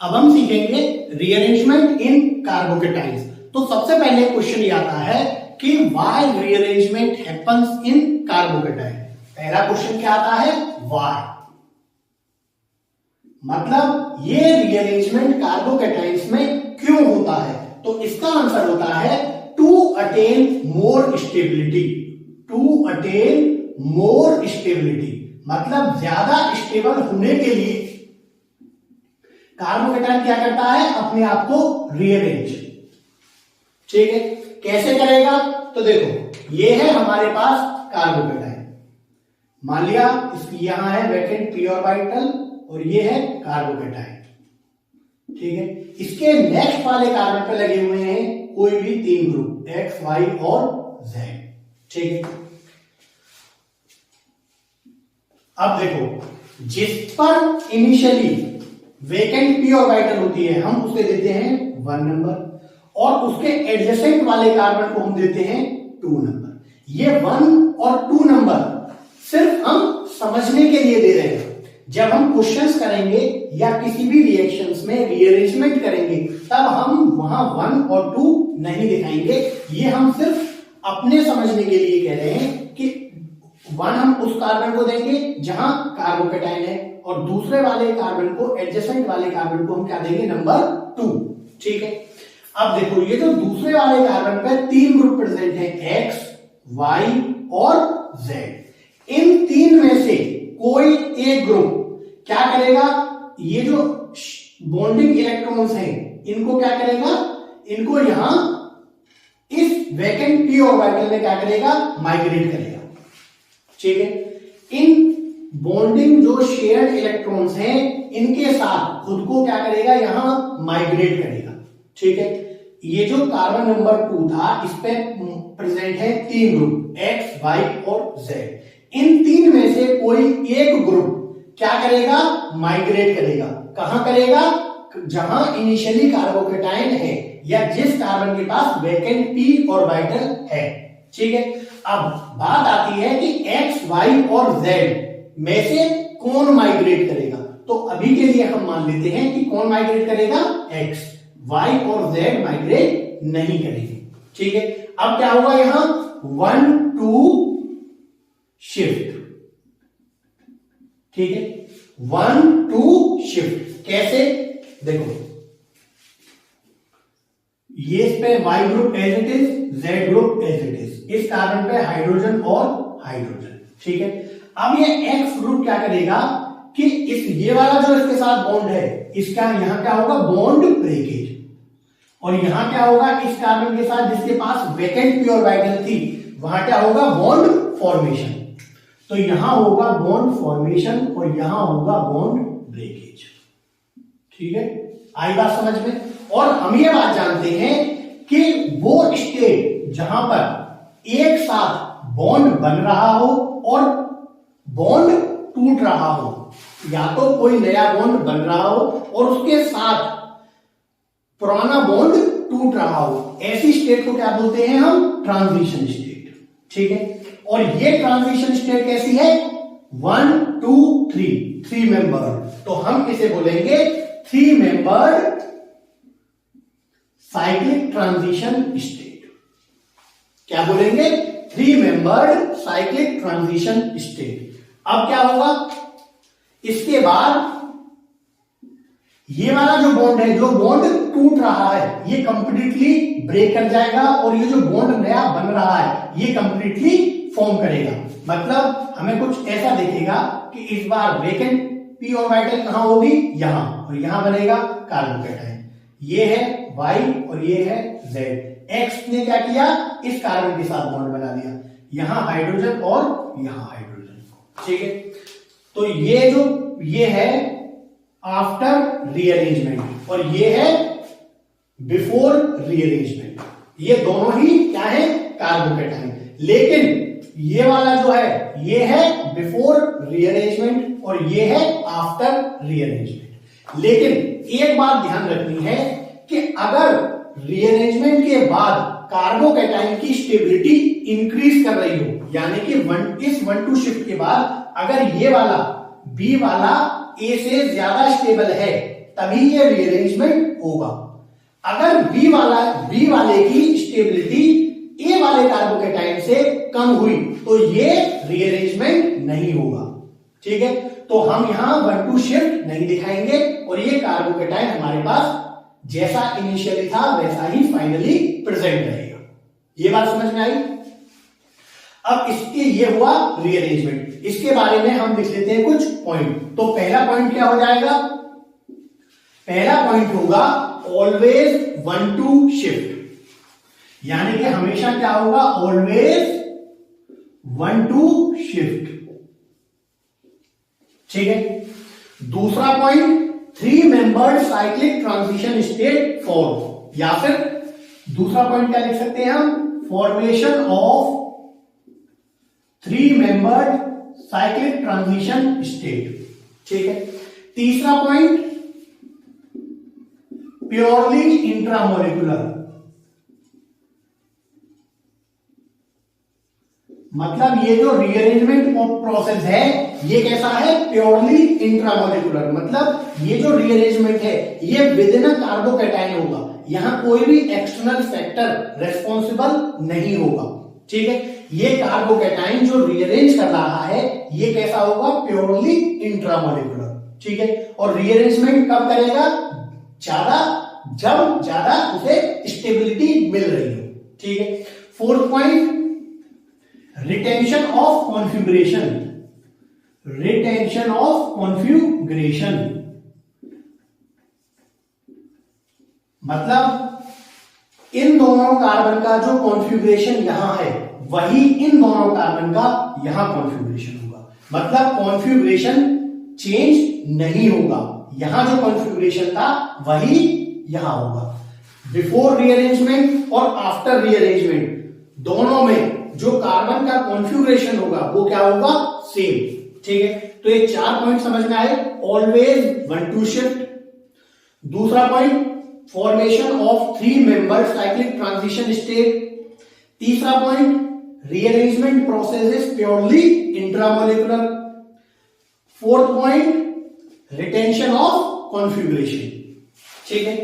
अब हम सीखेंगे रीअरेंजमेंट इन कार्बोकेटाइन्स। तो सबसे पहले क्वेश्चन ये आता है कि why rearrangement happens in carbocation. पहला क्वेश्चन क्या आता है, व्हाई, मतलब ये रीअरेंजमेंट कार्बोकेटाइन्स में क्यों होता है। तो इसका आंसर होता है to attain more stability. To attain more stability मतलब ज्यादा स्टेबल होने के लिए कार्बोकेटाइन क्या करता है, अपने आप को रीअरेंज। ठीक है, कैसे करेगा, तो देखो ये है हमारे पास कार्बोकेटाइन, मान लिया इसकी यहां है वैकेंट पी ऑर्बिटल और ये है कार्बोकेटाइन। ठीक है, इसके नेक्स्ट वाले कार्बन पे लगे हुए हैं कोई भी तीन ग्रुप एक्स वाई और जेड। ठीक है, अब देखो जिस पर इनिशियली वैकेंट पी ऑर्बिटल होती है हम उसे देते हैं 1 नंबर और उसके एडजेसेंट वाले कार्बन को हम देते हैं 2 नंबर। ये 1 और 2 नंबर सिर्फ हम समझने के लिए दे रहे हैं। जब हम क्वेश्चंस करेंगे या किसी भी रिएक्शंस में रीअरेंजमेंट करेंगे तब हम वहां 1 और 2 नहीं दिखाएंगे। ये हम सिर्फ अपने समझने के लिए कह रहे हैं कि 1 हम उस कार्बन को देंगे जहां कार्बोकेटाइन है और दूसरे वाले कार्बन को एडजेसेंट वाले कार्बन को हम क्या देंगे, नंबर 2। ठीक है, अब देखो ये जो दूसरे वाले कार्बन पे 3 ग्रुप प्रेजेंट है एक्स वाई और जेड। इन 3 में से कोई एक ग्रुप क्या करेगा, ये जो बॉन्डिंग इलेक्ट्रॉन्स हैं इनको क्या करेगा, इनको यहां इस वैकेंट पी ऑर्बिटल में क्या करेगा, माइग्रेट करेगा। ठीक है, इन बॉन्डिंग जो शेयर्ड इलेक्ट्रॉन्स हैं इनके साथ खुद को क्या करेगा, यहां माइग्रेट करेगा। ठीक है, ये जो कार्बन नंबर 2 था इस पे प्रेजेंट है 3 ग्रुप एक्स वाई और जेड। इन 3 में से कोई एक ग्रुप क्या करेगा, माइग्रेट करेगा। कहां करेगा, जहां इनिशियली कार्बोकेटाइन है या जिस कार्बन के पास वैकेंट पी ऑर्बिटल है। ठीक है, अब बात आती है कि एक्स वाई और जेड में से कौन माइग्रेट करेगा। तो अभी के लिए हम मान लेते हैं कि कौन माइग्रेट करेगा, एक्स, वाई और जेड माइग्रेट नहीं करेंगे। ठीक है, अब क्या होगा, यहां 1 2 शिफ्ट। ठीक है, 1 2 शिफ्ट कैसे, देखो ये इस पे Y group as it is, Z group as it is, इस कार्बन पे हाइड्रोजन और हाइड्रोजन। ठीक है, अब ये एक्स ग्रुप क्या करेगा कि इस ये वाला जो इसके साथ बॉन्ड है इसका यहां क्या होगा, बॉन्ड ब्रेकेज, और यहां क्या होगा, इस कार्बन के साथ जिसके पास वैकेंट पी ऑर्बिटल थी वहां क्या होगा, बॉन्ड फॉर्मेशन। तो यहां होगा बॉन्ड फॉर्मेशन और यहां होगा बॉन्ड ब्रेकेज। ठीक है, आई बात समझ में। और हम ये बात जानते हैं कि वो स्टेट जहां पर एक साथ बॉन्ड बन रहा हो और बॉन्ड टूट रहा हो, या तो कोई नया बॉन्ड बन रहा हो और उसके साथ पुराना बॉन्ड टूट रहा हो, ऐसी स्टेट को क्या बोलते हैं हम, ट्रांजिशन स्टेट। ठीक है, और ये ट्रांजिशन स्टेट कैसी है, 1 2 3 मेंबर। तो हम इसे बोलेंगे 3 मेंबर्ड साइक्लिक ट्रांजिशन स्टेट। क्या बोलेंगे, 3 मेंबर्ड साइक्लिक ट्रांजिशन स्टेट। अब क्या होगा, इसके बाद ये वाला जो बॉन्ड है, जो बॉन्ड टूट रहा है ये कंप्लीटली ब्रेक कर जाएगा और ये जो बॉन्ड नया बन रहा है ये कंप्लीटली फॉर्म करेगा। मतलब हमें कुछ ऐसा दिखेगा कि इस बार वैकेंट पी ऑर्बिटल कहां होगी, यहां, और यहां बनेगा कार्बोकेटाइन। ये है वाई और ये है जेड। एक्स ने क्या किया, इस कार्बन के साथ बॉन्ड बना दिया, यहां हाइड्रोजन और यहां हाइड्रोजन। ठीक है, तो ये है आफ्टर रीअरेंजमेंट और ये है बिफोर रीअरेंजमेंट। ये दोनों ही क्या है, कार्बोकेटाइन। लेकिन ये वाला जो है ये है बिफोर रीअरेंजमेंट और ये है आफ्टर रीअरेंजमेंट। लेकिन एक बात ध्यान रखनी है कि अगर रीअरेंजमेंट के बाद कार्बोकेटाइन की स्टेबिलिटी इंक्रीज कर रही हो, यानी कि इस 1 2 शिफ्ट के बाद अगर ये वाला बी वाला ए से ज्यादा स्टेबल है तभी ये रीअरेंजमेंट होगा। अगर बी वाले की स्टेबिलिटी ए वाले कार्बोकेटाइन से कम हुई तो ये रीअरेंजमेंट नहीं होगा। ठीक है, तो हम यहां 1-2 शिफ्ट नहीं दिखाएंगे और ये कार्बोकेटाइन हमारे पास जैसा इनिशियली था वैसा ही फाइनली प्रेजेंट रहेगा। ये बात समझ में आई। अब इसके ये हुआ रीअरेंजमेंट। इसके बारे में हम लिख लेते हैं कुछ पॉइंट। तो पहला पॉइंट क्या हो जाएगा? पहला पॉइंट होगा ऑलवेज 1-2 शिफ्ट, यानी कि हमेशा क्या होगा? Always 1-2 shift. ठीक है। दूसरा point 3 membered cyclic transition state form, या फिर दूसरा पॉइंट क्या लिख सकते हैं हम? Formation of 3 membered cyclic transition state. ठीक है। तीसरा पॉइंट प्योरली इंट्रामोलिकुलर, मतलब ये जो रीअरेंजमेंट प्रोसेस है ये कैसा है? प्योरली इंट्रामोलिकुलर, मतलब ये जो रीअरेंजमेंट है ये विद इन अ कार्बोकैटायन होगा, यहां कोई भी एक्सटर्नल फैक्टर रेस्पॉन्सिबल नहीं होगा। ठीक है, ये कार्बोकैटायन जो रीअरेंज कर रहा है ये कैसा होगा? Purely intramolecular. ठीक है, और रीअरेंजमेंट कब करेगा? जब ज्यादा उसे स्टेबिलिटी मिल रही हो। ठीक है। Fourth point retention of configuration, retention of configuration, मतलब इन दोनों कार्बन का जो कॉन्फ़िगरेशन यहां है वही इन दोनों कार्बन का यहां कॉन्फ़िगरेशन होगा, मतलब कॉन्फ़िगरेशन चेंज नहीं होगा। यहां जो कॉन्फ़िगरेशन था वही यहां होगा। बिफोर रीअरेंजमेंट और आफ्टर रीअरेंजमेंट दोनों में जो कार्बन का कॉन्फ़िगरेशन होगा वो क्या होगा? सेम। ठीक है, तो ये 4 पॉइंट समझ में आए। Always 1-2 shift. दूसरा point formation of 3 membered cyclic transition state. तीसरा point rearrangement process is purely intramolecular. Fourth point retention of configuration. ठीक है,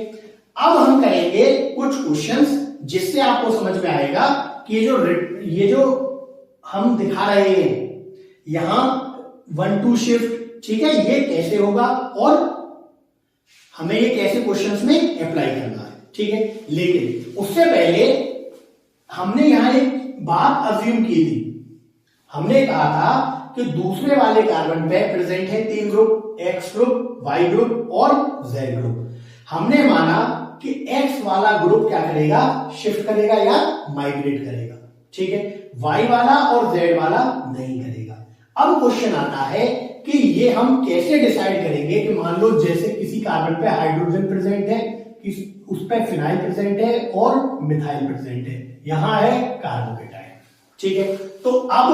अब हम करेंगे कुछ क्वेश्चंस जिससे आपको समझ में आएगा कि ये जो हम दिखा रहे हैं यहां 1-2 शिफ्ट, ठीक है, ये कैसे होगा और हमें ये कैसे क्वेश्चंस में अप्लाई करना है। ठीक है, लेकिन उससे पहले हमने यहां एक बात अज्यूम की थी। हमने कहा था कि दूसरे वाले कार्बन पे प्रेजेंट है 3 group, X group, Y group और जेड ग्रुप। हमने माना कि एक्स वाला ग्रुप क्या करेगा? शिफ्ट करेगा या माइग्रेट करेगा। ठीक है, वाई वाला और जेड वाला नहीं करेगा। अब क्वेश्चन आता है कि ये हम कैसे डिसाइड करेंगे कि मान लो जैसे किसी कार्बन पे हाइड्रोजन प्रेजेंट है, उस पे फिनाइल प्रेजेंट है और मिथाइल प्रेजेंट है, यहां है कार्बोकेटाइन। ठीक है, तो अब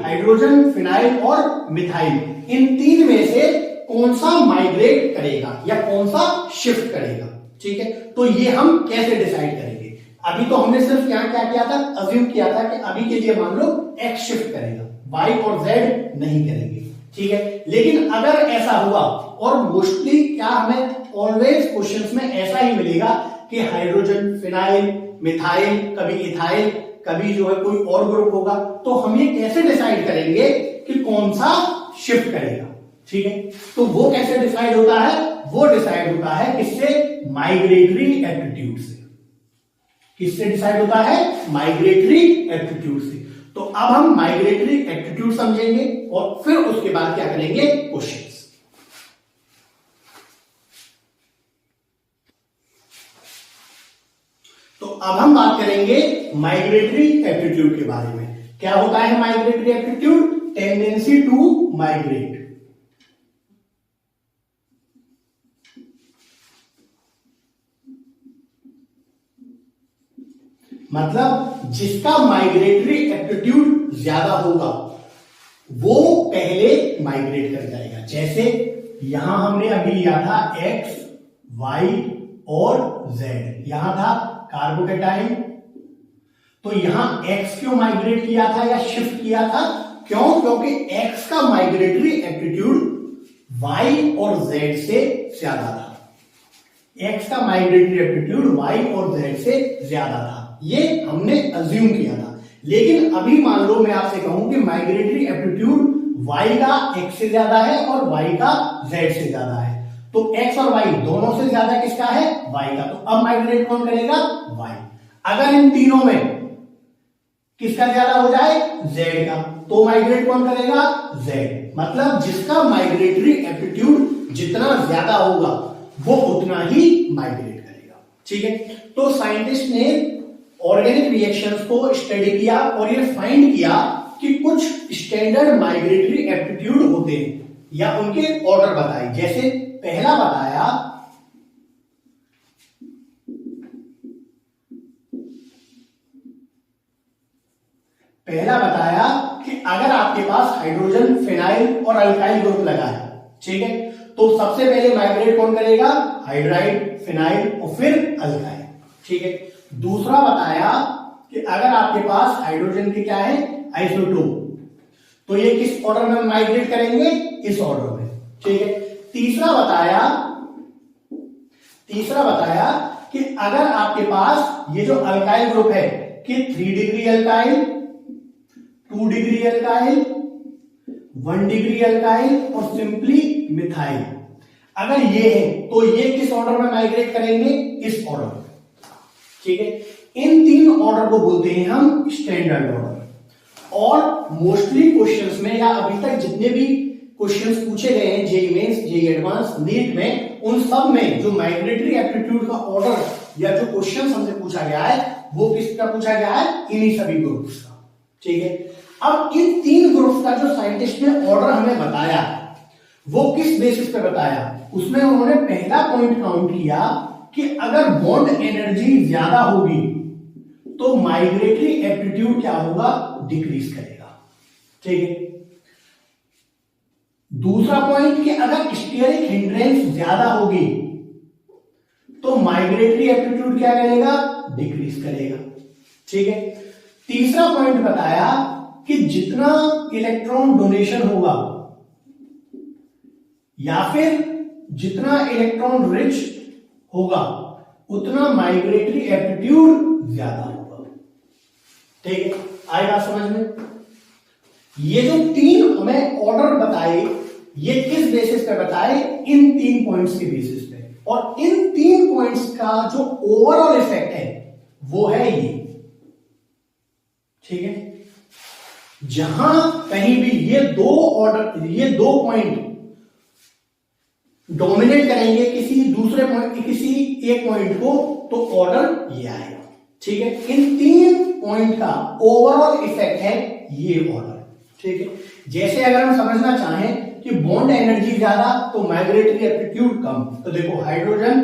हाइड्रोजन, फिनाइल और मिथाइल, इन 3 में से कौन सा माइग्रेट करेगा या कौन सा शिफ्ट करेगा। ठीक है, तो ये हम कैसे डिसाइड करेंगे? अभी तो हमने सिर्फ यहां क्या किया था? अज्यूम किया था कि अभी के लिए मान लो एक्स शिफ्ट करेगा, वाई और जेड नहीं करेंगे। ठीक है, लेकिन अगर ऐसा हुआ, और मोस्टली क्या हमें ऑलवेज क्वेश्चंस में ऐसा ही मिलेगा कि हाइड्रोजन, फिनाइल, मिथाइल, कभी इथाइल, कभी जो है कोई और ग्रुप होगा, तो हम ये कैसे डिसाइड करेंगे कि कौन सा शिफ्ट करेगा? ठीक है, तो वो कैसे डिसाइड होता है? वो डिसाइड होता है किससे? माइग्रेटरी एप्टीट्यूड से। किससे डिसाइड होता है? माइग्रेटरी एप्टीट्यूड से। तो अब हम माइग्रेटरी एप्टीट्यूड समझेंगे और फिर उसके बाद क्या करेंगे? क्वेश्चंस। तो अब हम बात करेंगे माइग्रेटरी एप्टीट्यूड के बारे में। क्या होता है migratory aptitude? Tendency to migrate, मतलब जिसका माइग्रेटरी एप्टीट्यूड ज्यादा होगा वो पहले माइग्रेट कर जाएगा। जैसे यहां हमने अभी लिया था एक्स, वाई और जेड, यहां था कार्बोकेटाइन, तो यहां एक्स क्यों माइग्रेट किया था या शिफ्ट किया था? क्यों? क्योंकि एक्स का माइग्रेटरी एप्टीट्यूड वाई और जेड से ज्यादा था। एक्स का माइग्रेटरी एप्टीट्यूड वाई और जेड से ज्यादा था, ये हमने अज्यूम किया था। लेकिन अभी मान लो मैं आपसे कहूं कि माइग्रेटरी एप्टीट्यूड वाई का एक्स से ज्यादा है और वाई का जेड से ज्यादा है, तो एक्स और वाई दोनों से ज्यादा किसका है? वाई का। तो अब माइग्रेट कौन करेगा? वाई। अगर इन तीनों में किसका ज्यादा हो जाए? जेड का, तो माइग्रेट कौन करेगा? जेड। मतलब जिसका माइग्रेटरी एप्टीट्यूड जितना ज्यादा होगा वो उतना ही माइग्रेट करेगा। ठीक है, तो साइंटिस्ट ने ऑर्गेनिक रिएक्शंस को स्टडी किया और ये फाइंड किया कि कुछ स्टैंडर्ड माइग्रेटरी एप्टीट्यूड होते हैं या उनके ऑर्डर बताए। जैसे पहला बताया कि अगर आपके पास हाइड्रोजन, फिनाइल और अल्काइल ग्रुप लगा है, ठीक है, तो सबसे पहले माइग्रेट कौन करेगा? हाइड्राइड, फिनाइल और फिर अल्काइल। ठीक है। दूसरा बताया कि अगर आपके पास हाइड्रोजन के क्या है? आइसोटोप, तो ये किस ऑर्डर में माइग्रेट करेंगे? इस ऑर्डर में। ठीक है। तीसरा बताया कि अगर आपके पास ये जो अल्काइल ग्रुप है कि 3 degree alkyl, 2 degree alkyl, 1 degree alkyl और सिंपली मिथाइल, अगर ये है तो ये किस ऑर्डर में माइग्रेट करेंगे? इस ऑर्डर में। ठीक है। इन 3 ऑर्डर को बोलते हैं हम स्टैंडर्ड ऑर्डर। और मोस्टली क्वेश्चंस में या अभी तक जितने भी क्वेश्चंस पूछे गए हैं JEE mains, JEE advance, NEET में, उन सब में जो माइग्रेटरी एप्टीट्यूड का ऑर्डर या जो क्वेश्चन हमसे पूछा गया है वो किसका पूछा गया है? इन्हीं सभी ग्रुप्स का। ठीक है। अब इन 3 ग्रुप्स का जो साइंटिस्ट ने ऑर्डर हमें बताया वो किस बेसिस पे बताया? उसमें उन्होंने पहला पॉइंट काउंट किया कि अगर बॉन्ड एनर्जी ज्यादा होगी तो माइग्रेटरी एप्टीट्यूड क्या होगा? डिक्रीज करेगा। ठीक है। दूसरा पॉइंट कि अगर स्टीयरिक हिंड्रेंस ज्यादा होगी तो माइग्रेटरी एप्टीट्यूड क्या करेगा? डिक्रीज करेगा। ठीक है। तीसरा पॉइंट बताया कि जितना इलेक्ट्रॉन डोनेशन होगा या फिर जितना इलेक्ट्रॉन रिच होगा उतना माइग्रेटरी एप्टीट्यूड ज्यादा होगा। ठीक है, आएगा समझ में? ये जो 3 हमें ऑर्डर बताए ये किस बेसिस पे बताए? इन 3 पॉइंट्स के बेसिस पे। और इन 3 पॉइंट्स का जो ओवरऑल इफेक्ट है वो है ये। ठीक है। जहां कहीं भी ये 2 पॉइंट डोमिनेट करेंगे किसी दूसरे पॉइंट, किसी एक पॉइंट को, तो ऑर्डर ये आएगा। ठीक है। इन 3 पॉइंट का ओवरऑल इफेक्ट है ये ऑर्डर। ठीक है। जैसे अगर हम समझना चाहें कि बॉन्ड एनर्जी ज्यादा तो माइग्रेटरी एप्टीट्यूड कम, तो देखो हाइड्रोजन,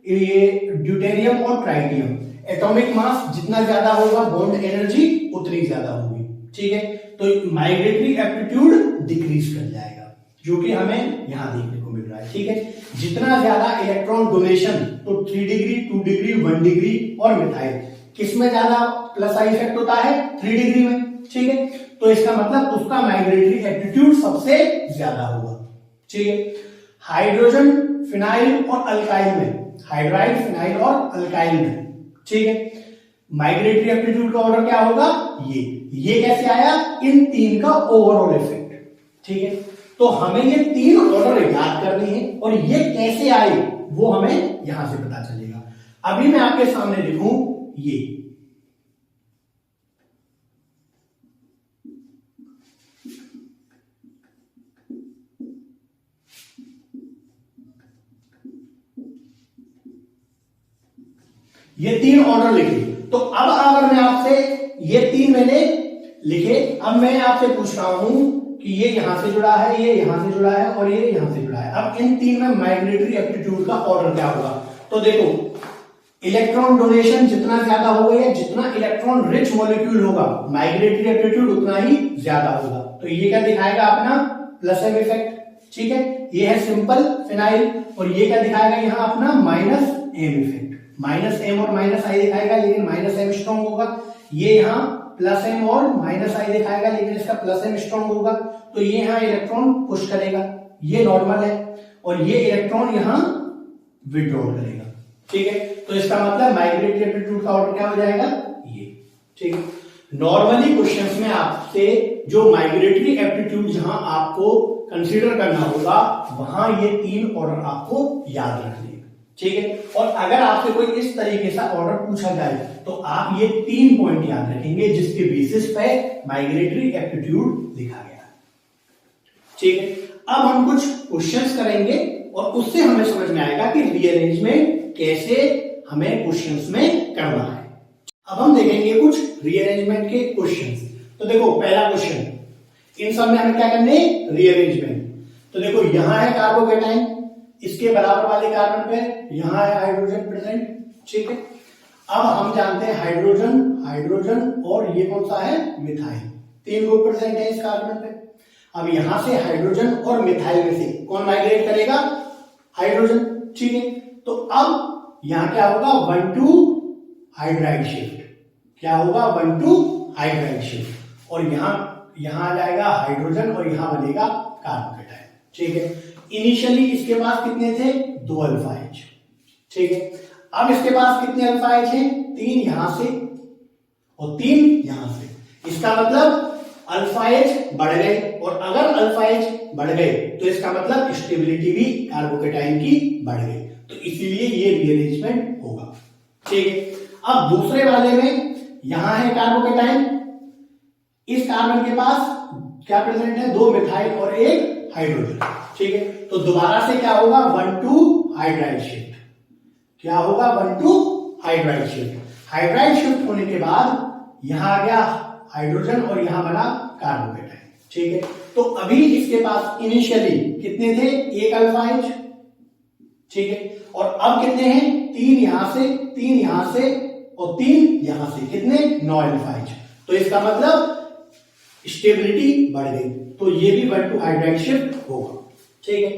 ये ड्यूटेरियम और ट्राइटियम, एटॉमिक मास जितना ज्यादा होगा बॉन्ड एनर्जी उतनी ज्यादा होगी। ठीक है। तो माइग्रेटरी एप्टीट्यूड डिक्रीज कर जाएगा, जो कि हमें यहां देखने को मिल रहा है। ठीक है। जितना ज्यादा इलेक्ट्रॉन डोनेशन, तो 3 डिग्री, 2 डिग्री, 1 डिग्री और मिथाइल, किसमें ज्यादा प्लस आई इफेक्ट होता है? 3 डिग्री में। ठीक है। तो इसका मतलब उसका माइग्रेटरी एप्टीट्यूड सबसे ज्यादा होगा। ठीक है। हाइड्रोजन, फिनाइल और अल्काइल में, हाइड्राइड, फिनाइल और अल्काइल में, ठीक है, माइग्रेटरी एप्टीट्यूड का ऑर्डर क्या होगा? ये कैसे आया? इन 3 का ओवरऑल इफेक्ट। ठीक है। तो हमें ये 3 ऑर्डर याद करने हैं और ये कैसे आए वो हमें यहां से पता चलेगा। अभी मैं आपके सामने लिखूं ये 3 ऑर्डर लिखे। तो अब अगर मैं आपसे ये 3 मैंने लिखे, अब मैं आपसे पूछ रहा हूं कि ये यहां से जुड़ा है, ये यहां से जुड़ा है और ये यहां से जुड़ा है। अब इन 3 में माइग्रेटरी एप्टीट्यूड का ऑर्डर क्या होगा? तो देखो, इलेक्ट्रॉन डोनेशन जितना ज्यादा होगा या जितना इलेक्ट्रॉन रिच मॉलिक्यूल होगा माइग्रेटरी एप्टीट्यूड उतना ही ज्यादा होगा। तो ये क्या दिखाएगा? अपना प्लस एम इफेक्ट। ठीक है। ये है सिंपल फिनाइल और ये क्या दिखाएगा? यहां अपना minus M effect. Minus M और माइनस आई दिखाएगा लेकिन माइनस एम स्ट्रॉन्ग होगा। ये यहां प्लस एम और माइनस आई दिखाएगा लेकिन इसका प्लस एम स्ट्रॉन्ग होगा। तो ये यहां इलेक्ट्रॉन पुश करेगा, ये नॉर्मल है और ये इलेक्ट्रॉन यहां विड्रॉ करेगा। ठीक है, तो इसका मतलब माइग्रेटरी एप्टीट्यूड का ऑर्डर क्या हो जाएगा, ये। ठीक है, नॉर्मली क्वेश्चंस में आपसे जो माइग्रेटरी एप्टीट्यूड जहां आपको कंसीडर करना होगा वहां ये 3 ऑर्डर आपको याद रखने। ठीक है, और अगर आपसे कोई इस तरीके से ऑर्डर पूछा जाए तो आप ये 3 पॉइंट याद रखेंगे जिसके बेसिस पे माइग्रेटरी एप्टीट्यूड लिखा गया है। ठीक है, अब हम कुछ क्वेश्चंस करेंगे और उससे हमें समझ में आएगा कि रीअरेंजमेंट कैसे हमें क्वेश्चंस में करना है। अब हम देखेंगे कुछ रीअरेंजमेंट के क्वेश्चंस। तो देखो पहला क्वेश्चन, इन सब में हमें क्या करने, रीअरेंजमेंट। तो देखो यहां है कार्बोकेटाइन, इसके बराबर वाले कार्बन पे यहां है हाइड्रोजन प्रेजेंट। ठीक है, अब हम जानते हैं हाइड्रोजन, हाइड्रोजन और ये कौन सा है, मिथाइल, 3 ग्रुप प्रेजेंट है इस कार्बन पे। अब यहां से हाइड्रोजन और मिथाइल में से कौन माइग्रेट करेगा, हाइड्रोजन। ठीक है, तो अब यहां क्या होगा, 1-2 हाइड्राइड शिफ्ट, क्या होगा 1-2 हाइड्राइड शिफ्ट, और यहां आ जाएगा हाइड्रोजन और यहां बनेगा कार्बोकेटाइन। ठीक है, इनिशियली इसके पास कितने थे, 2 अल्फा एच। ठीक है, अब इसके पास कितने अल्फा एच है, 3 यहां से और 3 यहां से। इसका मतलब अल्फा एच बढ़ गए, और अगर अल्फा एच बढ़ गए तो इसका मतलब स्टेबिलिटी भी कार्बोकेटाइन की बढ़ गई, तो इसीलिए ये रीअरेंजमेंट होगा। ठीक है, अब दूसरे वाले में यहां है कार्बोकेटाइन, इस कार्बन के पास क्या प्रेजेंट है, 2 मिथाइल और 1 हाइड्रोजन। ठीक है, तो दोबारा से क्या होगा, 1-2 हाइड्राइड शिफ्ट, क्या होगा 1-2 हाइड्राइड शिफ्ट। हाइड्राइड शिफ्ट होने के बाद यहां आ गया हाइड्रोजन और यहां बना कार्बोकेटाइन। ठीक है, तो अभी इसके पास इनिशियली कितने थे, 1 अल्फा एच। ठीक है, और अब कितने हैं, 3 यहां से, 3 यहां से और 3 यहां से, कितने, 9 अल्फा एच। तो इसका मतलब स्टेबिलिटी बढ़ गई, तो ये भी 1-2 हाइड्राइड शिफ्ट होगा। ठीक है,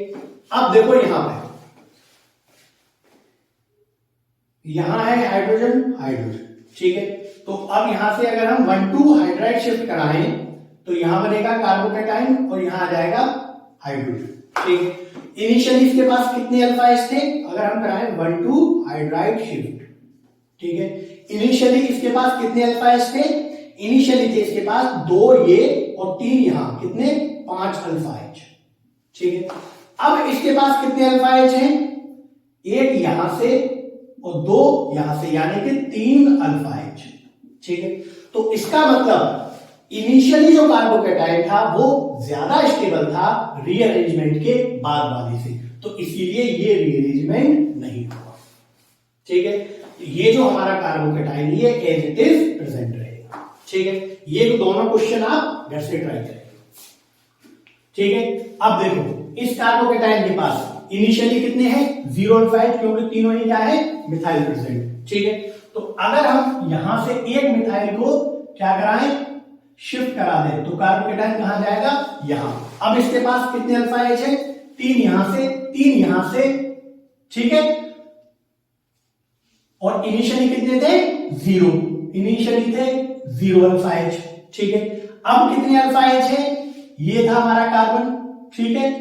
अब देखो यहां पे यहां है हाइड्रोजन, हाइड्रोजन। ठीक है, तो अब यहां से अगर हम 1-2 हाइड्राइड शिफ्ट कराएं तो यहां बनेगा कार्बोकेटाइन और यहां आ जाएगा हाइड्रोजन। ठीक है, इनिशियली इसके पास कितने अल्फा एच थे, अगर हम कराएं 1-2 हाइड्राइड शिफ्ट। ठीक है, इनिशियली इसके पास कितने अल्फा एच थे, इनिशियली थे इसके पास 2 ये और 3 यहां, कितने, 5 अल्फा एच। ठीक है, अब इसके पास कितने अल्फा एच हैं, 1 यहां से और 2 यहां से, यानी कि 3 अल्फा एच। ठीक है, तो इसका मतलब इनिशियली जो कार्बोकेटाइन था वो ज्यादा स्टेबल था रीअरेंजमेंट के बाद वाले से, तो इसीलिए ये रीअरेंजमेंट नहीं हुआ। ठीक है, ये जो हमारा कार्बोकेटाइन ये एज इट इज प्रेजेंट रहेगा। ठीक है, ये दोनों क्वेश्चन आप घर से ट्राई करेंगे। ठीक है, अब देखो इस कार्बोकेटाइन के पास इनिशियली कितने हैं, 0 अल्फा एच, क्योंकि तीनों ही क्या है, मिथाइल प्रेजेंट। ठीक है, तो अगर हम यहां से एक मिथाइल को क्या कराएं, शिफ्ट करा दें तो कार्बोकेटाइन कहां जाएगा, यहां। अब इसके पास कितने अल्फा एच है, 3 यहां से, 3 यहां से। ठीक है, और इनिशियली कितने थे, 0, इनिशियली थे 0 अल्फा एच। ठीक है, अब कितने अल्फा एच है, ये था हमारा कार्बन। ठीक है,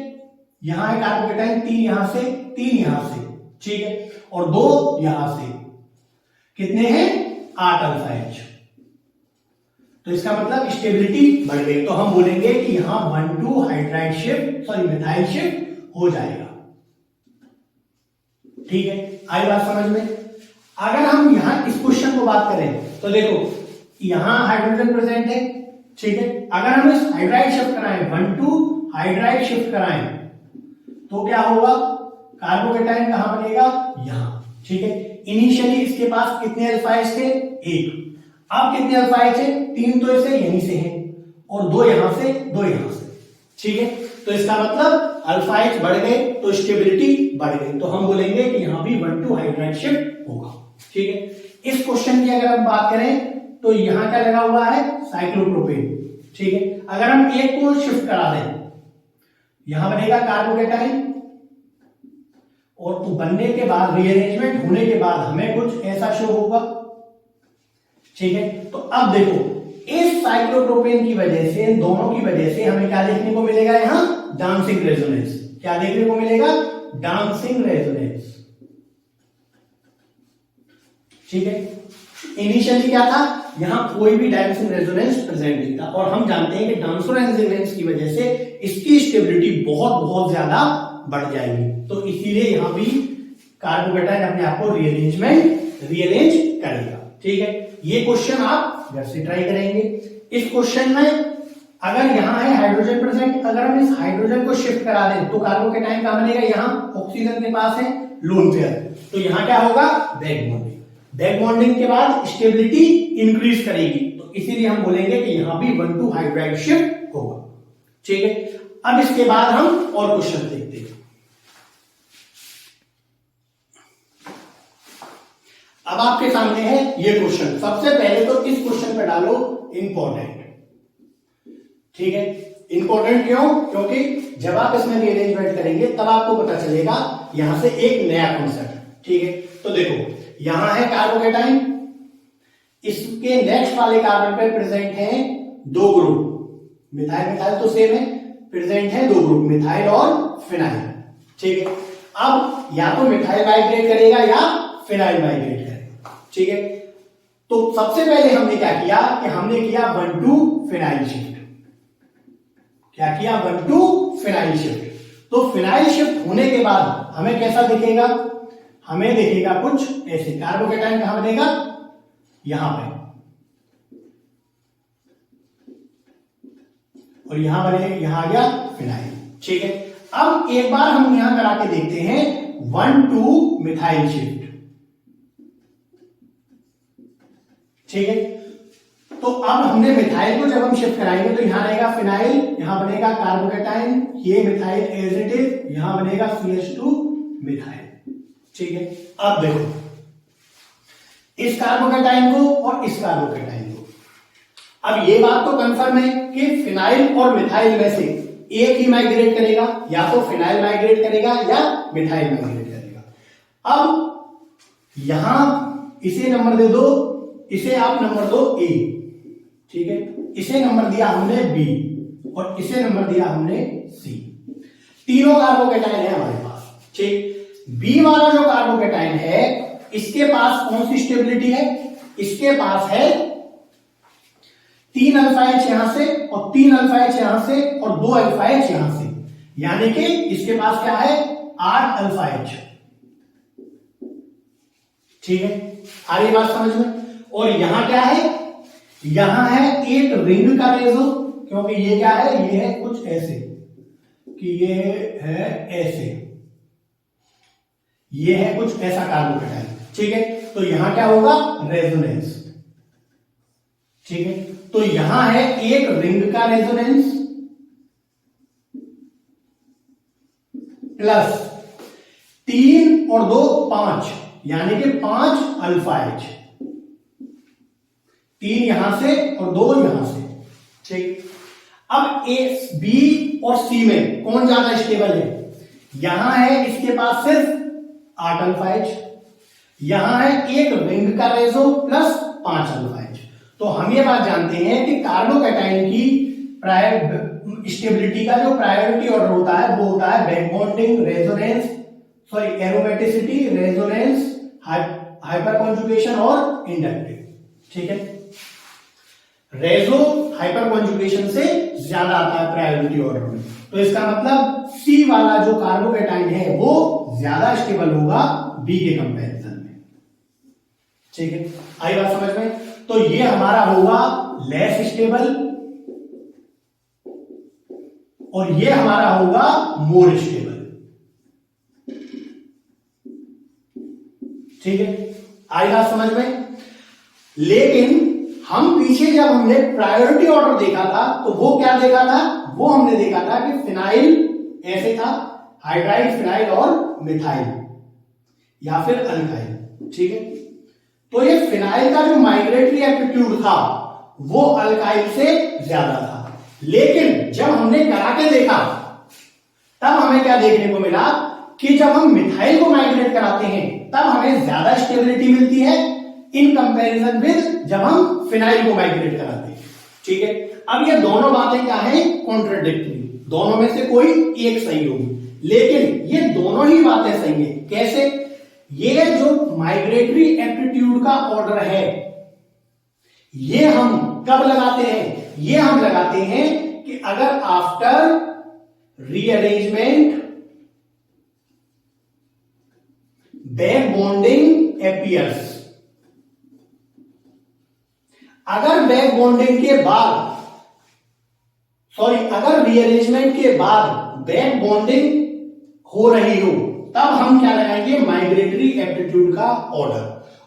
यहां है कार्बोकेटाइन, 3 यहां से, 3 यहां से। ठीक है, और 2 यहां से, कितने हैं, 8 अल्फा एच। तो इसका मतलब स्टेबिलिटी बढ़ गई, तो हम बोलेंगे कि यहां 1-2 hydride shift, sorry methyl shift हो जाएगा। ठीक है, आई बात समझ में। अगर हम यहां इस क्वेश्चन को बात करें तो देखो यहां हाइड्रोजन प्रेजेंट है। ठीक है, अगर हम इस हाइड्राइड शिफ्ट कराएं, 1-2 हाइड्राइड शिफ्ट कराएं तो क्या होगा, कार्बोकेटाइन कहां बनेगा, यहां। ठीक है, इनिशियली इसके पास कितने अल्फा एच थे, 1। अब कितने अल्फा एच है, 3 तो इसे यहीं से हैं और 2 यहां से, 2 यहां से। ठीक है, तो इसका मतलब अल्फा एच बढ़ गए तो स्टेबिलिटी बढ़ गई, तो हम बोलेंगे कि यहां भी 1-2 हाइड्राइड शिफ्ट होगा। ठीक है, इस क्वेश्चन की अगर हम बात करें तो यहां क्या लगा हुआ है, साइक्लोप्रोपेन। ठीक है, अगर हम एक को शिफ्ट करा दें, यहां बनेगा कार्बोकेटाइन, और तो बनने के बाद, रीअरेंजमेंट होने के बाद हमें कुछ ऐसा शो होगा। ठीक है, तो अब देखो इस साइक्लोप्रोपेन की वजह से, इन दोनों की वजह से हमें क्या देखने को मिलेगा, यहां डांसिंग रेजोनेंस। क्या देखने को मिलेगा? Dancing resonance. ठीक है, इनिशियली क्या था, यहां कोई भी डांसिंग रेजोनेंस प्रेजेंट नहीं था, और हम जानते हैं कि डांसिंग रेजोनेंस की वजह से इसकी स्टेबिलिटी बहुत बहुत ज्यादा बढ़ जाएगी, तो इसीलिए यहां भी कार्बोकेटाइन अपने आप को रीअरेंज करेगा। ठीक है, ये क्वेश्चन आप घर से ट्राई करेंगे। इस क्वेश्चन में अगर यहां है हाइड्रोजन प्रेजेंट, अगर हम इस हाइड्रोजन को शिफ्ट करा दें तो कार्बोकेटाइन कहां बनेगा? यहां ऑक्सीजन के पास है लोन पेयर, तो यहां क्या होगा? Back bonding. बैक बॉन्डिंग के बाद स्टेबिलिटी इंक्रीज करेगी, तो इसीलिए हम बोलेंगे कि यहां भी 1,2 हाइड्राइड शिफ्ट होगा। ठीक है, अब इसके बाद हम और क्वेश्चन देखते हैं। अब आपके सामने है ये क्वेश्चन। सबसे पहले तो इस क्वेश्चन पे डालो इंपॉर्टेंट। ठीक है, इंपॉर्टेंट क्यों? क्योंकि जब आप इसमें रीअरेंजमेंट करेंगे तब आपको पता चलेगा यहां से एक नया कॉन्सेप्ट। ठीक है, तो देखो यहां है कार्बोकेटाइन, इसके नेक्स्ट वाले कार्बन पे प्रेजेंट है दो ग्रुप, मिथाइल मिथाइल तो सेम है, प्रेजेंट है दो ग्रुप मिथाइल और फिनाइल। ठीक है, अब या तो मिथाइल माइग्रेट करेगा या फिनाइल माइग्रेट करेगा। ठीक है, तो सबसे पहले हमने क्या किया कि हमने किया 1,2 फिनाइल शिफ्ट। क्या किया? 1,2 फिनाइल शिफ्ट। तो फिनाइल शिफ्ट होने के बाद हमें कैसा दिखेगा? हमें दिखेगा कुछ ऐसे। कार्बोकेटाइन कहां बनेगा? यहां पे, और यहां बने, यहां आ गया फिनाइल। ठीक है, अब एक बार हम यहां करा के देखते हैं 1,2 मिथाइल शिफ्ट। ठीक है, तो अब हमने मिथाइल को जब हम शिफ्ट कराएंगे तो यहां रहेगा फिनाइल, यहां बनेगा कार्बोकेटाइन, ये मिथाइल एज इट इज, यहां बनेगा CH2 मिथाइल। ठीक है, अब देखो इस कार्बोकेटाइन को और इस कार्बोकेटाइन को, अब ये बात तो कंफर्म है कि फिनाइल और मिथाइल में से एक ही माइग्रेट करेगा, या तो फिनाइल माइग्रेट करेगा या मिथाइल माइग्रेट करेगा। अब यहां इसे नंबर दे दो, इसे आप नंबर दो A। ठीक है, इसे नंबर दिया हमने B और इसे नंबर दिया हमने C। तीनों कार्बोकेटाइन है हमारे पास। ठीक, B वाला जो कार्बोकेटाइन है इसके पास कौन सी स्टेबिलिटी है? इसके पास है 3 अल्फा H यहां से और 3 अल्फा H यहां से और 2 अल्फा H यहां से, यानी कि इसके पास क्या है? 8 अल्फा H। ठीक है, आ रही बात समझ में? और यहां क्या है? यहां है एक रिंग का रेजो, क्योंकि ये क्या है? ये है कुछ ऐसे कि ये है ऐसे, ये है कुछ ऐसा कार्बोकेटाइन। ठीक है, तो यहां क्या होगा? रेजोनेंस। ठीक है, तो यहां है एक रिंग का रेजोनेंस प्लस 3 और 2 5, यानी कि 5 अल्फा H। 3 यहां से और 2 यहां से। ठीक, अब A, B और C में कौन ज्यादा स्टेबल है? यहां है इसके पास सिर्फ 8 अल्फा H, यहां है एक रिंग का रेजो प्लस 5 अल्फा H। तो हम ये बात जानते हैं कि कार्बोकेटाइन की स्टेबिलिटी का जो प्रायोरिटी ऑर्डर होता है वो होता है back bonding, resonance, sorry aromaticity, resonance, hyper conjugation और इंडक्टिव। ठीक है, रेजो हाइपर कॉन्जुगेशन से ज्यादा आता है प्रायोरिटी ऑर्डर में, तो इसका मतलब सी वाला जो कार्बोकेटाइन है वो ज्यादा स्टेबल होगा बी के कंपैरिजन में। ठीक है, आई बात समझ में? तो ये हमारा होगा लेस स्टेबल और ये हमारा होगा मोर स्टेबल। ठीक है, आई बात समझ में? लेकिन हम पीछे जब हमने प्रायोरिटी ऑर्डर देखा था तो वो क्या देखा था? वो हमने देखा था कि फिनाइल ऐसे था, हाइड्राइड फिनाइल और मिथाइल या फिर अल्काइल। ठीक है, तो ये फिनाइल का जो माइग्रेटरी एप्टीट्यूड था वो अल्काइल से ज्यादा था, लेकिन जब हमने करा के देखा तब हमें क्या देखने को मिला कि जब हम मिथाइल को माइग्रेट कराते हैं तब हमें ज्यादा स्टेबिलिटी मिलती है इन कंपैरिजन विद जब हम फिनाइल को माइग्रेट कराते हैं। ठीक है, अब ये दोनों बातें क्या है? कॉन्ट्राडिक्टरी, दोनों में से कोई एक सही होगी, लेकिन ये दोनों ही बातें सही है। कैसे? ये जो माइग्रेटरी एप्टीट्यूड का ऑर्डर है, ये हम कब लगाते हैं? ये हम लगाते हैं कि अगर after rearrangement back bonding appears, अगर बैक बॉन्डिंग के बाद अगर रीअरेंजमेंट के बाद बैक बॉन्डिंग हो रही हो, तब हम क्या लगाएंगे? माइग्रेटरी एप्टीट्यूड का ऑर्डर।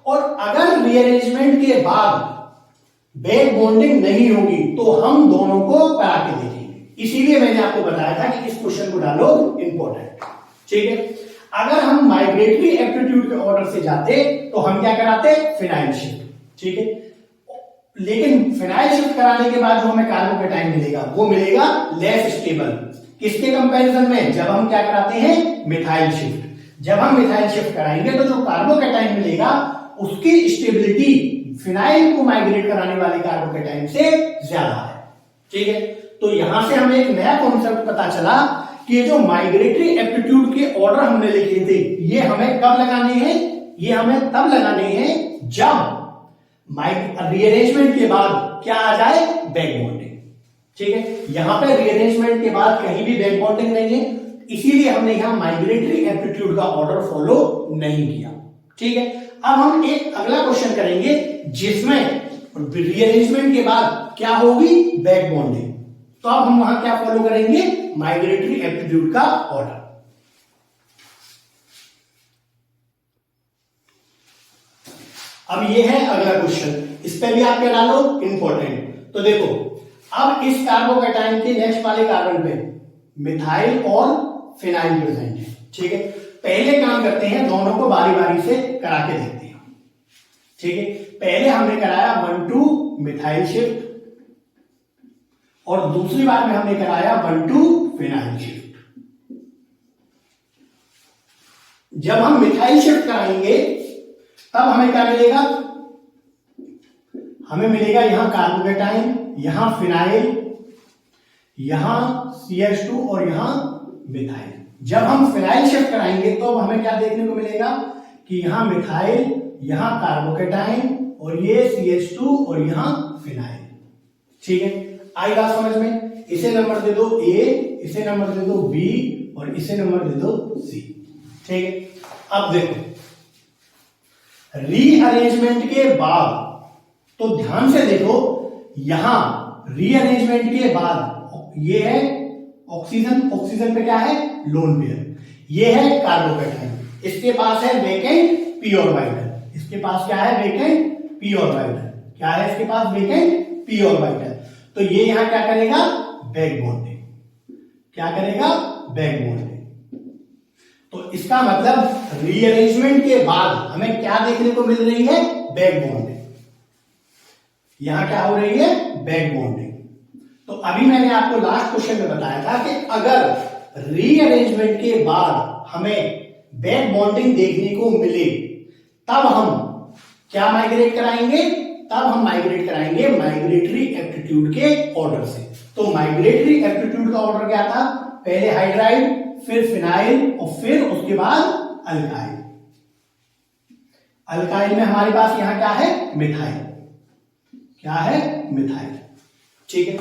और अगर रीअरेंजमेंट के बाद बैक बॉन्डिंग नहीं होगी तो हम दोनों को करा के देखेंगे। इसीलिए मैंने आपको बताया था कि इस क्वेश्चन को डालो, इंपॉर्टेंट। ठीक है, अगर हम माइग्रेटरी एप्टीट्यूड के ऑर्डर से जाते तो हम क्या कराते? Phenyl shift. ठीक है, लेकिन फिनाइल शिफ्ट कराने के बाद जो हमें कार्बोकैटायन मिलेगा वो मिलेगा लेस स्टेबल। किसके कंपैरिजन में? जब हम क्या कराते हैं? Methyl shift. जब हम मिथाइल शिफ्ट कराएंगे तो जो कार्बोकैटायन मिलेगा उसकी स्टेबिलिटी फिनाइल को माइग्रेट कराने वाले कार्बोकैटायन से ज्यादा है। ठीक है, तो यहां से हमें एक नया कॉन्सेप्ट पता चला कि ये जो माइग्रेटरी एप्टीट्यूड के ऑर्डर हमने लिखे थे, ये हमें कब लगाने हैं? ये हमें तब लगाने हैं जब रीअरेंजमेंट के बाद क्या आ जाए? Back bonding. ठीक है, यहां पे रीअरेंजमेंट के बाद कहीं भी बैक बॉन्डिंग नहीं है, इसीलिए हमने यहां माइग्रेटरी एप्टीट्यूड का ऑर्डर फॉलो नहीं किया। ठीक है, अब हम एक अगला क्वेश्चन करेंगे जिसमें रीअरेंजमेंट के बाद क्या होगी? Back bonding. तो अब हम वहां क्या फॉलो करेंगे? माइग्रेटरी एप्टीट्यूड का ऑर्डर। अब ये है अगला क्वेश्चन, इस पे भी आप क्या डालो? इंपॉर्टेंट। तो देखो, अब इस कार्बोकैटायन के नेक्स्ट वाले कार्बन पे मिथाइल और फिनाइल प्रेजेंट है। ठीक है, पहले काम करते हैं, दोनों को बारी बारी से करा के देखते हैं। ठीक है, पहले हमने कराया 1,2 मिथाइल शिफ्ट और दूसरी बार में हमने कराया 1,2 फिनाइल शिफ्ट। जब हम मिथाइल शिफ्ट कराएंगे तब हमें क्या मिलेगा? हमें मिलेगा यहां कार्बोकैटायन, यहां फिनाइल, यहां CH2 और यहां मिथाइल। जब हम फिनाइल शिफ्ट कराएंगे तो हमें क्या देखने को मिलेगा कि यहां मिथाइल, यहां कार्बोकैटायन और ये CH2 और यहां फिनाइल। ठीक है, आई बात समझ में? इसे नंबर दे दो A, इसे नंबर दे दो B और इसे नंबर दे दो C। ठीक है, अब देखो रीअरेंजमेंट के बाद, तो ध्यान से देखो, यहां रीअरेंजमेंट के बाद ये है ऑक्सीजन, ऑक्सीजन पे क्या है? Lone pair. ये है कार्बोकैटायन, इसके पास है वेकेंट p ऑर्बिटल। इसके पास क्या है? Vacant p orbital. क्या है इसके पास? Vacant p orbital. तो ये यहां क्या करेगा? Back bonding. क्या करेगा? Back bonding. तो इसका मतलब रीअरेंजमेंट के बाद हमें क्या देखने को मिल रही है? Back bonding. यहां क्या हो रही है? Back bonding. तो अभी मैंने आपको लास्ट क्वेश्चन में बताया था कि अगर रीअरेंजमेंट के बाद हमें बैक बॉन्डिंग देखने को मिले तब हम क्या माइग्रेट कराएंगे? तब हम माइग्रेट कराएंगे माइग्रेटरी एप्टीट्यूड के ऑर्डर से। तो माइग्रेटरी एप्टीट्यूड का ऑर्डर क्या था? पहले हाइड्राइड, फिर फिनाइल और फिर उसके बाद अल्काइल। अल्काइल में हमारे पास यहां क्या है? मिथाइल। क्या है? मिथाइल। ठीक है,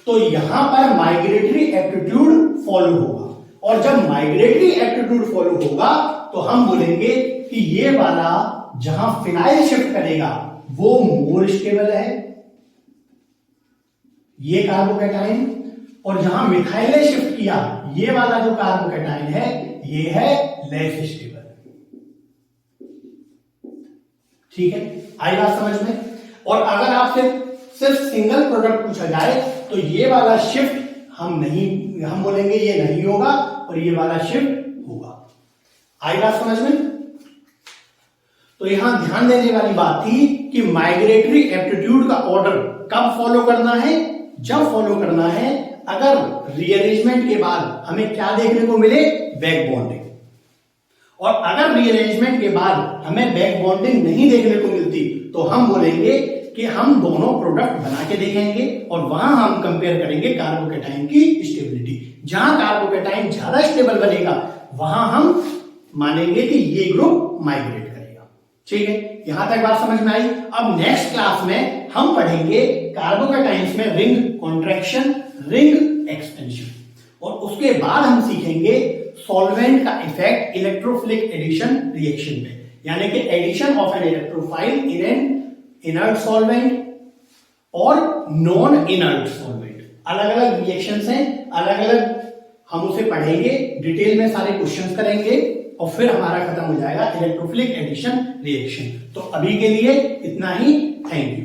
तो यहां पर माइग्रेटरी एप्टीट्यूड फॉलो होगा, और जब माइग्रेटरी एप्टीट्यूड फॉलो होगा तो हम बोलेंगे कि ये वाला जहां फिनाइल शिफ्ट करेगा वो मोर स्टेबल है, ये कार्बोकैटायन, और जहां मिथाइल ने शिफ्ट किया ये वाला जो कार्बोकैटायन है ये है लेस स्टेबल। ठीक है, आई बात समझ में? और अगर आपसे सिर्फ सिंगल प्रोडक्ट पूछा जाए तो ये वाला शिफ्ट हम बोलेंगे ये नहीं होगा और ये वाला शिफ्ट होगा। आई बात समझ में? तो यहां ध्यान देने वाली बात थी कि माइग्रेटरी एप्टीट्यूड का ऑर्डर कब फॉलो करना है? जब फॉलो करना है अगर रीअरेंजमेंट के बाद हमें क्या देखने को मिले? Back bonding. और अगर रीअरेंजमेंट के बाद हमें बैक बॉन्डिंग नहीं देखने को मिलती तो हम बोलेंगे कि हम दोनों प्रोडक्ट बना के देखेंगे और वहां हम कंपेयर करेंगे कार्बोकेटाइन की स्टेबिलिटी। जहां कार्बोकेटाइन ज्यादा स्टेबल बनेगा वहां हम मानेंगे कि ये ग्रुप माइग्रेट करेगा। ठीक है, यहां तक बात समझ में आई। अब नेक्स्ट क्लास में हम पढ़ेंगे कार्बोकेटाइन्स में रिंग कॉन्ट्रैक्शन, रिंग एक्सटेंशन, और उसके बाद हम सीखेंगे सॉल्वेंट का इफेक्ट इलेक्ट्रोफिलिक एडिशन रिएक्शन पे, यानी कि addition of an electrophile in an inert solvent और नॉन इनर्ट सॉल्वेंट। अलग अलग रिएक्शंस हैं, अलग अलग हम उसे पढ़ेंगे, डिटेल में सारे क्वेश्चंस करेंगे और फिर हमारा खत्म हो जाएगा इलेक्ट्रोफिलिक एडिशन रिएक्शन। तो अभी के लिए इतना ही, थैंक यू।